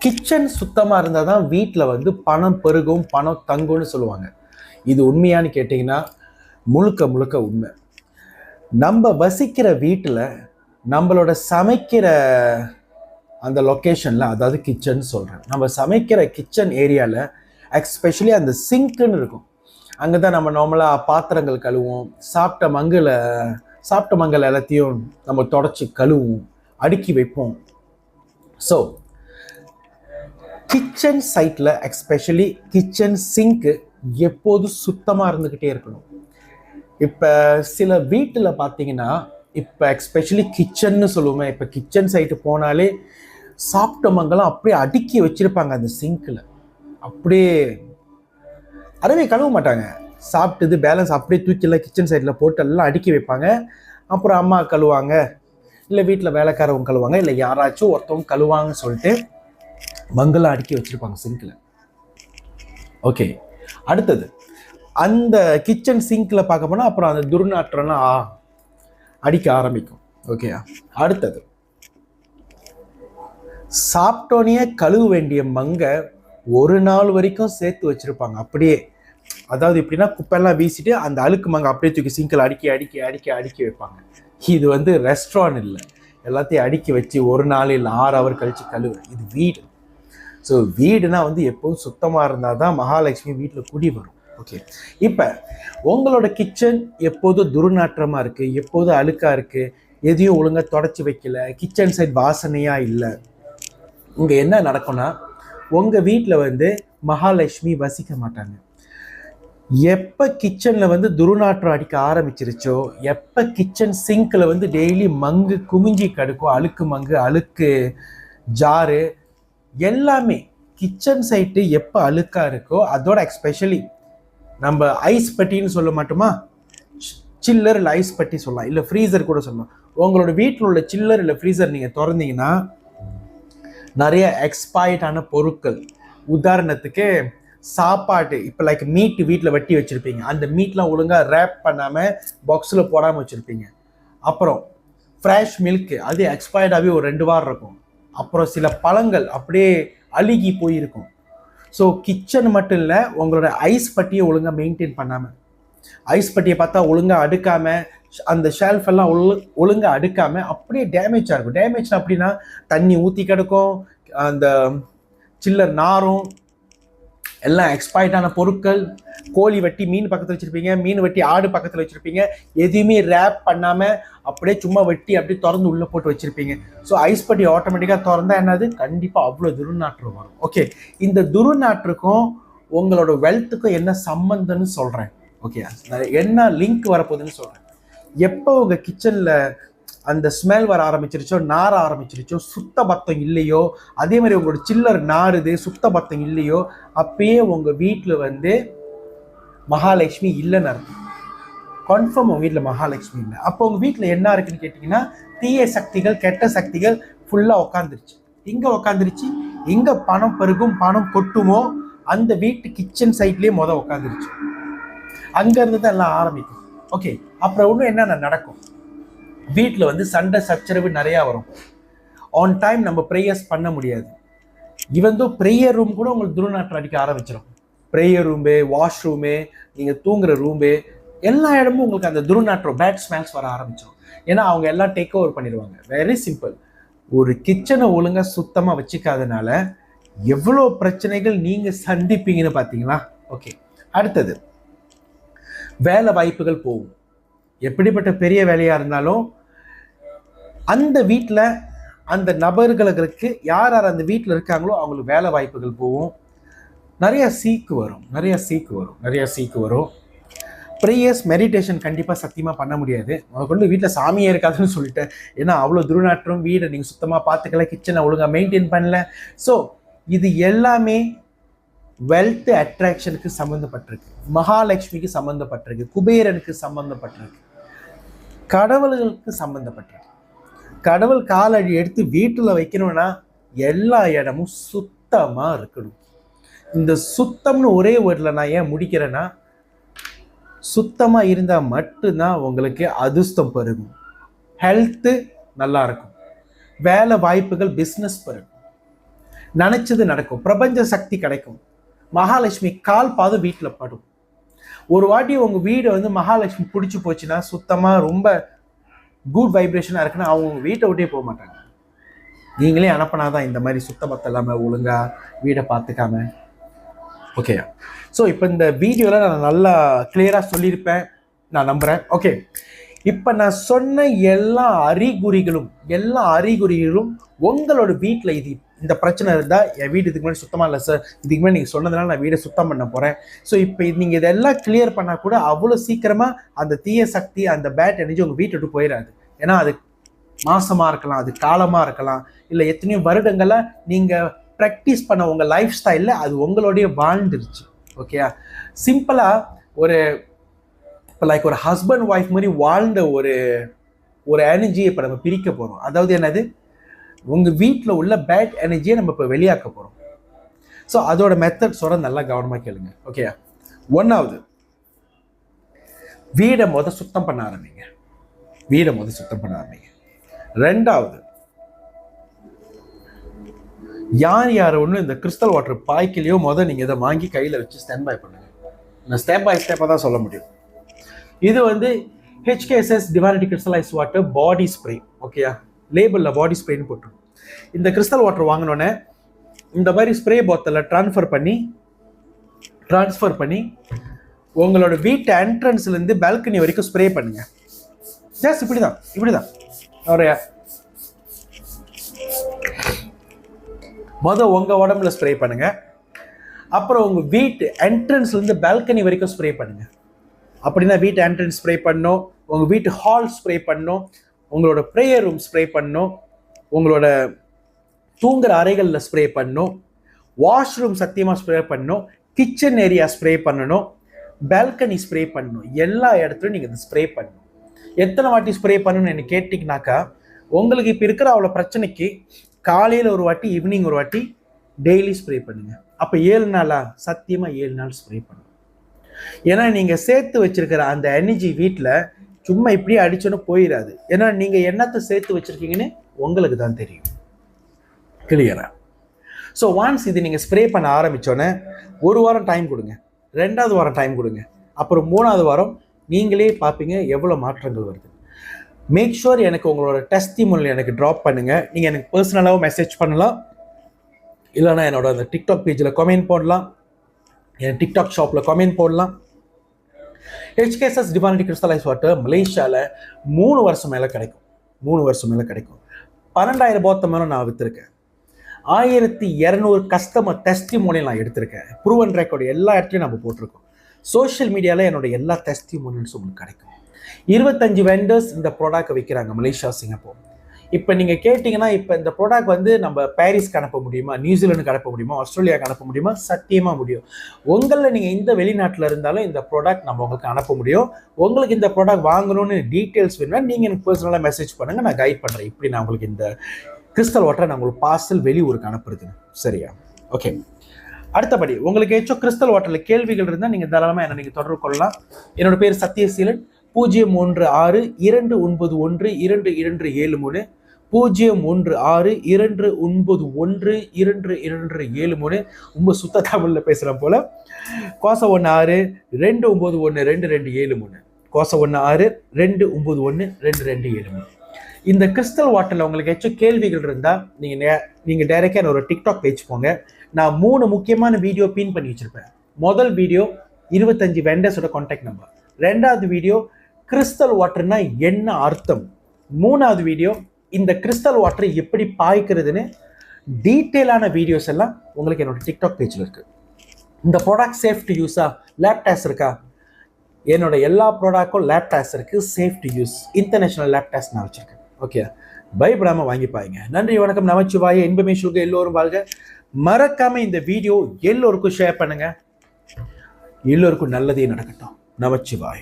Kitchen சுத்தமாக இருந்தால் தான் வீட்டில் வந்து பணம் பெருகும், பணம் தங்கும்னு சொல்லுவாங்க. இது உண்மையான்னு கேட்டிங்கன்னா முழுக்க முழுக்க உண்மை. நம்ம வசிக்கிற வீட்டில் நம்மளோட சமைக்கிற அந்த லொக்கேஷனில், அதாவது கிச்சன் சொல்கிறேன், நம்ம சமைக்கிற கிச்சன் ஏரியாவில் எஸ்பெஷலி அந்த சிங்க்குன்னு இருக்கும். அங்கே தான் நம்ம நார்மலாக பாத்திரங்கள் கழுவோம், சாப்பிட்ட மங்கள் எல்லாத்தையும் நம்ம தொடச்சி கழுவுவோம், அடுக்கி வைப்போம். ஸோ கிச்சன் சைட்டில் எஸ்பெஷலி கிச்சன் சிங்க்கு எப்போதும் சுத்தமாக இருந்துக்கிட்டே இருக்கணும். இப்போ சில வீட்டில் பார்த்தீங்கன்னா, இப்போ எஸ்பெஷலி கிச்சன்னு சொல்லுவோமே, இப்போ கிச்சன் சைட்டு போனாலே சாப்பிட்ட மங்கெல்லாம் அப்படியே அடுக்கி வச்சுருப்பாங்க அந்த சிங்க்கில். அப்படியே அறவே கழுவ மாட்டாங்க. சாப்பிட்டது பேலன்ஸ் அப்படியே தூக்கிலாம் கிச்சன் சைடில் போட்டு எல்லாம் அடுக்கி வைப்பாங்க. அப்புறம் அம்மா கழுவாங்க, இல்லை வீட்டில் வேலைக்காரவங்க கழுவாங்க, இல்லை யாராச்சும் ஒருத்தவங்க கழுவாங்கன்னு சொல்லிட்டு மங்கெல்லாம் அடுக்கி வச்சுருப்பாங்க சிங்கில். ஓகே, அடுத்தது அந்த கிச்சன் சிங்கில் பார்க்க போனால் அப்புறம் அந்த துர்நாற்றம்லாம் அடிக்க ஆரம்பிக்கும். ஓகே, அடுத்தது சாப்பிட்டோன்னே கழுவ வேண்டிய மங்கை ஒரு நாள் வரைக்கும் சேர்த்து வச்சுருப்பாங்க அப்படியே. அதாவது எப்படின்னா, குப்பையெல்லாம் வீசிட்டு அந்த அழுக்கு மங்கை அப்படியே தூக்கி சிங்கில் அடுக்கி அடுக்கி அடுக்கி அடுக்கி வைப்பாங்க. இது வந்து ரெஸ்டாரண்ட் இல்லை, எல்லாத்தையும் அடுக்கி வச்சு ஒரு நாள் இல்லை 6 ஹவர் கழித்து கழுவு. இது வீடு. ஸோ வீடுனா வந்து எப்போதும் சுத்தமாக இருந்தால் தான் மகாலட்சுமி வீட்டில் குடி வரும். ஓகே, இப்போ உங்களோட கிச்சன் எப்போதும் துர்நாற்றமாக இருக்குது, எப்போதும் அழுக்காக இருக்குது, எதையும் ஒழுங்காக தொடச்சி வைக்கல, கிச்சன் சைட் வாசனையாக இல்லை, இங்கே என்ன நடக்கும்னா உங்கள் வீட்டில் வந்து மகாலட்சுமி வசிக்க மாட்டாங்க. எப்போ கிச்சனில் வந்து துர்நாற்றம் அடிக்க ஆரம்பிச்சிருச்சோ, எப்போ கிச்சன் சிங்கில் வந்து டெய்லி மங்கு குமிஞ்சி கிடக்கும், அழுக்கு மங்கு, அழுக்கு ஜாரு எல்லாமே கிச்சன் சைட்டு எப்போ அழுக்காக இருக்கோ, அதோட எஸ்பெஷலி நம்ம ஐஸ் பட்டின்னு சொல்ல மாட்டோமா, சில்லர் இல்லை ஐஸ் பட்டி சொல்லலாம், இல்லை ஃப்ரீசர் கூட சொல்லலாம். உங்களோட வீட்டில் உள்ள சில்லர் இல்லை ஃப்ரீசர் நீங்கள் திறந்தீங்கன்னா நிறைய எக்ஸ்பயர்டான பொருட்கள், உதாரணத்துக்கு சாப்பாடு, இப்போ லைக் மீட் வீட்டில் வெட்டி வச்சுருப்பீங்க, அந்த மீட்லாம் ஒழுங்காக ரேப் பண்ணாமல் பாக்ஸில் போடாமல் வச்சுருப்பீங்க. அப்புறம் ஃப்ரெஷ் மில்க்கு, அது எக்ஸ்பயர்டாகவே ஒரு 2 வாரம் இருக்கும். அப்புறம் சில பழங்கள் அப்படியே அழுகி போயிருக்கும். ஸோ கிச்சன் மட்டும் இல்லை, உங்களோட ஐஸ் பட்டியை ஒழுங்காக மெயின்டைன் பண்ணாமல், ஐஸ் பட்டியை பார்த்தா ஒழுங்காக அடுக்காமல், அந்த ஷெல்ஃப் எல்லாம் ஒழுங்காக அடுக்காமல் அப்படியே டேமேஜாக இருக்கும். டேமேஜ் அப்படின்னா தண்ணி ஊற்றி கிடக்கும், அந்த சில்லர் நாரும், எல்லாம் எக்ஸ்பயர்டான பொருட்கள். கோழி வெட்டி மீன் பக்கத்தில் வச்சுருப்பீங்க, மீன் வெட்டி ஆடு பக்கத்தில் வச்சுருப்பீங்க, எதுவுமே ரேப் பண்ணாமல் அப்படியே சும்மா வெட்டி அப்படியே திறந்து உள்ளே போட்டு வச்சுருப்பீங்க. ஸோ ஐஸ் பட்டி ஆட்டோமேட்டிக்காக திறந்தா என்னது, கண்டிப்பாக அவ்வளோ துர்நாற்றம் வரும். ஓகே, இந்த துர்நாற்றுக்கும் உங்களோட வெல்த்துக்கும் என்ன சம்மந்தம்னு சொல்கிறேன். ஓகே, என்ன லிங்க் வரப்போகுதுன்னு சொல்கிறேன். எப்போ உங்கள் கிச்சனில் அந்த ஸ்மெல் வர ஆரம்பிச்சிருச்சோ, நார ஆரம்பிச்சிருச்சோ, சுத்த பத்தம் இல்லையோ, அதே மாதிரி உங்களோட சில்லர் நாருது, சுத்த பத்தம் இல்லையோ, அப்பயே உங்கள் வீட்டில் வந்து மகாலட்சுமி இல்லைன்னு அர்த்தம். கன்ஃபார்ம் உங்கள் வீட்டில் மகாலட்சுமி இல்லை. அப்போ உங்கள் வீட்டில் என்ன இருக்குன்னு கேட்டிங்கன்னா, தீய சக்திகள், கெட்ட சக்திகள் ஃபுல்லாக உட்காந்துருச்சு. எங்கே உட்காந்துருச்சு? எங்கே பணம் பெருகும், பணம் கொட்டுமோ அந்த வீட்டு கிச்சன் சைட்லேயே உட்காந்துருச்சு. அங்கேருந்து தான் எல்லாம் ஆரம்பிக்கும். ஓகே, அப்புறம் இன்னும் என்னென்ன நடக்கும், வீட்டில் வந்து சண்டை சச்சரவு நிறையா வரும். ஆன் டைம் நம்ம ப்ரேயர்ஸ் பண்ண முடியாது. ஈவன் தோ ப்ரேயர் ரூம் கூட உங்களுக்கு துர்நாற்றம் அடிக்க ஆரம்பிச்சிடும். ப்ரேயர் ரூம்பு, வாஷ்ரூமு, நீங்கள் தூங்குற ரூம்பு, எல்லா இடமும் உங்களுக்கு அந்த துர்நாற்றம், பேட் ஸ்மெல்ஸ் வர ஆரம்பிச்சிடும். ஏன்னா அவங்க எல்லாம் டேக் ஓவர் பண்ணிடுவாங்க. Very simple. ஒரு கிச்சனை ஒழுங்காக சுத்தமாக வச்சுக்காதனால எவ்வளோ பிரச்சனைகள் நீங்கள் சந்திப்பீங்கன்னு பார்த்தீங்களா? ஓகே, அடுத்தது வேலை வாய்ப்புகள் போகும். எப்படிப்பட்ட பெரிய வேலையாக இருந்தாலும் அந்த வீட்டில் அந்த நபர்களுக்கு யார் யார் அந்த வீட்டில் இருக்காங்களோ அவங்களுக்கு வேலை வாய்ப்புகள் போகும். நிறைய சீக்கு வரும். ப்ரேயர்ஸ், மெடிடேஷன் கண்டிப்பாக சத்தியமாக பண்ண முடியாது. கொண்டு வீட்டில் சாமியே இருக்காதுன்னு சொல்லிட்டேன். ஏன்னா அவ்வளோ துர்நாற்றம், வீடை நீங்கள் சுத்தமாக பார்த்துக்கல, கிச்சனை ஒழுங்காக மெயின்டைன் பண்ணல. ஸோ இது எல்லாமே வெல்த் அட்ராக்ஷனுக்கு சம்மந்தப்பட்டிருக்கு, மகாலட்சுமிக்கு சம்மந்தப்பட்டிருக்கு, குபேரனுக்கு சம்மந்தப்பட்டிருக்கு, கடவுள்களுக்கு சம்மந்தப்பட்டிருக்கு. கடவுள் காலடி எடுத்து வீட்டில் வைக்கணும்னா எல்லா இடமும் சுத்தமாக இருக்கணும். இந்த சுத்தம்னு ஒரே வேர்டில் நான் ஏன் முடிக்கிறேன்னா, சுத்தமாக இருந்தால் மட்டும்தான் உங்களுக்கு அதிர்ஷ்டம் பெருகும், ஹெல்த்து நல்லா இருக்கும், வேலை வாய்ப்புகள், பிஸ்னஸ் பெருகும். நினைச்சது நடக்கும், பிரபஞ்ச சக்தி கிடைக்கும், மகாலட்சுமி கால் பாதம் வீட்டில் படும். ஒரு வாட்டி உங்க வீடு வந்து மகாலட்சுமி பிடிச்சி போச்சுன்னா, சுத்தமா ரொம்ப குட் வைப்ரேஷனா இருக்குன்னா அவங்க வீட்டை விட்டே போக மாட்டாங்க. நீங்களே அனுப்பினாதான் இந்த மாதிரி சுத்தமத்த இல்லாம ஒழுங்கா வீடை பார்த்துக்காம. ஓகே, ஸோ இப்போ இந்த வீடியோவில் நான் நல்லா கிளியராக சொல்லியிருப்பேன் நான் நம்புகிறேன். ஓகே, இப்போ நான் சொன்ன எல்லா அறிகுறிகளும் உங்களோட வீட்டில் இந்த பிரச்சனை இருந்தால், என் வீடு இதுக்கு முன்னாடி சுத்தமாக இல்லை சார், இதுக்கு முன்னாடி நீங்கள் சொன்னதுனால நான் வீடை சுத்தம் பண்ண போகிறேன். ஸோ இப்போ நீங்கள் இதெல்லாம் கிளியர் பண்ணால் கூட அவ்வளோ சீக்கிரமாக அந்த தீய சக்தி, அந்த பேட் எனர்ஜி உங்கள் வீட்டை விட்டு போயிடாது. ஏன்னா அது மாசமாக இருக்கலாம், அது காலமாக இருக்கலாம், இல்லை எத்தனையோ வருடங்களாக நீங்கள் ப்ராக்டிஸ் பண்ண உங்கள் லைஃப் ஸ்டைலில் அது உங்களோடைய வாழ்ந்துருச்சு. ஓகேயா, சிம்பிளாக இப்போ லைக் ஒரு ஹஸ்பண்ட் ஒய்ஃப் மாதிரி வாழ்ந்த ஒரு எனர்ஜியை இப்போ நம்ம பிரிக்க போகிறோம். அதாவது என்னது, உங்கள் வீட்டில் உள்ள பேட் எனர்ஜியை நம்ம இப்போ வெளியாக்க போகிறோம். ஸோ அதோட மெத்தட்ஸோட நல்லா கவனமாக கேளுங்க. ஓகே, 1வது வீடை சுத்தம் பண்ண ஆரம்பிங்க. 2வது, யார் ஒன்றும் இந்த கிறிஸ்டல் வாட்டர் பாய்க்கிலையோ நீங்கள் இதை வாங்கி கையில் வச்சு ஸ்டாண்ட் பை பண்ணுங்க. நான் ஸ்டெப் பை ஸ்டெப்பாக தான் சொல்ல முடியும். இது வந்து HKSS divinity crystallise water body spray. ஓகேயா, லேபிளில் பாடி ஸ்ப்ரேன்னு போட்டுரும். இந்த கிறிஸ்டல் வாட்டர் வாங்கினோன்னே இந்த மாதிரி ஸ்ப்ரே பாட்டிலில் ட்ரான்ஸ்ஃபர் பண்ணி உங்களோட வீட்டு என்ட்ரன்ஸ்லேருந்து பால்கனி வரைக்கும் ஸ்ப்ரே பண்ணுங்க. ஜஸ்ட் இப்படிதான் அவரையா உங்கள் உடம்புல ஸ்ப்ரே பண்ணுங்க. அப்புறம் உங்கள் வீட்டு என்ட்ரன்ஸ்லேருந்து பால்கனி வரைக்கும் ஸ்ப்ரே பண்ணுங்க. அப்படின்னா வீட்டு என்ட்ரன்ஸ் ஸ்ப்ரே பண்ணணும், உங்கள் வீட்டு ஹால் ஸ்ப்ரே பண்ணணும், உங்களோட ப்ரேயர் ரூம் ஸ்ப்ரே பண்ணணும், உங்களோட தூங்குற அறைகளில் ஸ்ப்ரே பண்ணணும், வாஷ்ரூம் சத்தியமாக ஸ்ப்ரே பண்ணணும், கிச்சன் ஏரியா ஸ்ப்ரே பண்ணணும், பால்கனி ஸ்ப்ரே பண்ணணும். எல்லா இடத்துலையும் நீங்கள் இதை ஸ்ப்ரே பண்ணணும். எத்தனை வாட்டி ஸ்ப்ரே பண்ணணும்னு என்ன கேட்டிங்கனாக்கா, உங்களுக்கு இப்போ இருக்கிற அவ்வளோ பிரச்சனைக்கு காலையில் ஒரு வாட்டி, ஈவினிங் ஒரு வாட்டி, டெய்லி ஸ்ப்ரே பண்ணுங்க. அப்போ 7 நாளா? சத்தியமாக 7 நாள் ஸ்ப்ரே பண்ணணும். ஏன்னா நீங்கள் சேர்த்து வச்சிருக்கிற அந்த எனர்ஜி வீட்டில் சும்மா இப்படியே அடிச்சோன்னு போயிடாது. ஏன்னா நீங்கள் என்னத்தை சேர்த்து வச்சிருக்கீங்கன்னு உங்களுக்கு தான் தெரியும். கிளியரா? ஸோ ஒன்ஸ் இது நீங்கள் ஸ்ப்ரே பண்ண ஆரம்பித்தோன்னே 1 வாரம் டைம் கொடுங்க, 2வது வாரம் டைம் கொடுங்க, அப்புறம் 3வது வாரம் நீங்களே பார்ப்பீங்க எவ்வளோ மாற்றங்கள் வருது. மேக் ஷுர் எனக்கு உங்களோட டெஸ்டிமோனியல் எனக்கு ட்ராப் பண்ணுங்கள். நீங்கள் எனக்கு பர்சனலாகவும் மெசேஜ் பண்ணலாம், இல்லைனா என்னோட அந்த டிக்டாக் பேஜில் கமெண்ட் போடலாம், என் டிக்டாக் ஷாப்பில் கமெண்ட் போடலாம். HKSS டிவைனிட்டி கிறிஸ்டலைஸ் வாட்டர் மலேசியாவில் 3 வருஷம் மேலே கிடைக்கும். 12,000 பாட்டில் மேலே நான் விற்றுருக்கேன். 1200 கஸ்டமர் டெஸ்டிமோனியல் நான் எடுத்திருக்கேன். ப்ரூவன் ரெக்கார்டு எல்லா இடத்துலையும் நம்ம போட்டிருக்கோம். சோஷியல் மீடியாவில் என்னோட எல்லா டெஸ்டிமோனியல்ஸும் உங்களுக்கு கிடைக்கும். 25 வெண்டர்ஸ் இந்த ப்ராடக்ட் விற்கிறாங்க மலேசியா, சிங்கப்பூர். இப்போ நீங்கள் கேட்டிங்கன்னா, இப்போ இந்த ப்ராடக்ட் வந்து நம்ம பாரிஸ்க்கு அனுப்ப முடியுமா, நியூசிலாண்டுக்கு அனுப்ப முடியுமா, ஆஸ்திரேலியாவுக்கு அனுப்ப முடியுமா? சத்தியமாக முடியும். உங்களில் நீங்கள் இந்த வெளிநாட்டில் இருந்தாலும் இந்த ப்ராடக்ட் நம்ம உங்களுக்கு அனுப்ப முடியும். உங்களுக்கு இந்த ப்ராடக்ட் வாங்கணும்னு டீட்டெயில்ஸ் வேணும்னா நீங்கள் எனக்கு பர்சனலாக மெசேஜ் பண்ணுங்கள், நான் கைட் பண்ணுறேன். இப்படி நான் உங்களுக்கு இந்த கிறிஸ்டல் வாட்டரை நான் உங்களுக்கு பார்சல் வெளியூருக்கு அனுப்புறதுன்னு. சரியா? ஓகே. அடுத்தபடி உங்களுக்கு ஏதாச்சும் கிறிஸ்டல் வாட்டரில் கேள்விகள் இருந்தால் நீங்கள் தாராளமாக என்ன நீங்கள் தொடர்பு கொள்ளலாம். என்னோட பேர் சத்யசீலன். 016-291-2273, 016-291-2273. ரொம்ப சுத்த தமிழில் பேசுகிறேன் போல். 16-291-2273, 16-291-2273. இந்த கிறிஸ்டல் வாட்டரில் உங்களுக்கு ஏதாச்சும் கேள்விகள் இருந்தால் நீங்கள் டைரெக்டாக ஒரு டிக்டாக் பேஜ் போங்க. நான் 3 முக்கியமான வீடியோ பின் பண்ணி வச்சுருப்பேன். முதல் வீடியோ 25 வெண்டர்ஸோட கான்டாக்ட் நம்பர், 2வது வீடியோ கிறிஸ்டல் வாட்டர்னா என்ன அர்த்தம், 3வது வீடியோ இந்த கிறிஸ்டல் வாட்டரை எப்படி பாய்க்கிறதுன்னு டீட்டெயிலான வீடியோஸ் எல்லாம் உங்களுக்கு என்னோட டிக்டாக் பேஜில் இருக்குது. இந்த ப்ராடக்ட் சேஃப் டு யூஸா, லேப் டெஸ்ட் இருக்கா? என்னோட எல்லா ப்ராடக்டும் லேப் டெஸ்ட் இருக்குது, safe to use, international lab test நான் வச்சுருக்கேன். ஓகே, பயப்படாமல் வாங்கி பாருங்க. நன்றி, வணக்கம், நமச்சிவாய, இன்பமே சுக, எல்லோரும் வாழ்க. மறக்காம இந்த வீடியோ எல்லோருக்கும் ஷேர் பண்ணுங்க. எல்லோருக்கும் நல்லதே நடக்கட்டும். நமச்சிவாய.